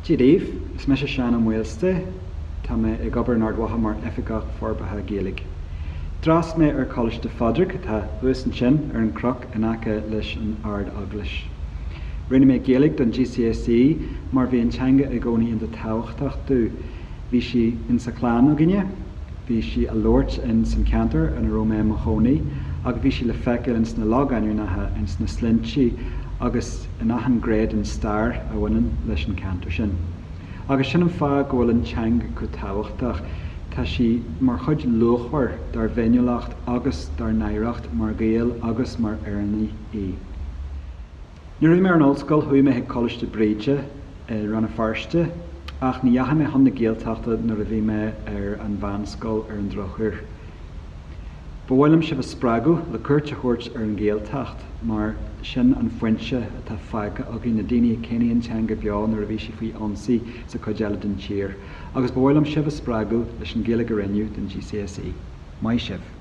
Díodh, is me Seán Ó Maoilsté, tá me ag obair nardmhaithe mar oifigeach forbartha Ghaeilge. Dras me College de Fadric tá buas an sin an croch in aice leis an ard aglas. Rinne me Ghaeilge don GCSE mar bhí an teanga ag gcónaí in de tábhachtach dú. Bhí si in sa chlán agine, bhí si a Lord in San Cantor an Rome Mahoney, agus bhí si le feiceil in sna láganúnathe in sna slintí agus in ahan grade an star a bhainean leis an cantor sin. Agus sin an fá ggóil an teanga go tábhachtach tá si mar chuid luachhar dar bhéiniúlacht agus dar naidhreacht mar gael agus mar airní í. Ní raibh mé ar an ollscoil chuaigh me ag College de Bríde ranna farste, ach ní dheartha me chun na Gaeltachta nuair a bhí me ar an bhanscoil ar an drochuair. Bhfuilm sibh sppragu le cuairt a chuairt ar an Gaeltacht, mar sin an foiinse atá feicthe agaí na daoine céinaíonn teanga bheáil nuair a bhí si faoi ionsaí sa coideala den tír, agus bhfuilm sibh sppragu leis an Ghaeilge rinneadh den GCSE. Mai sibh.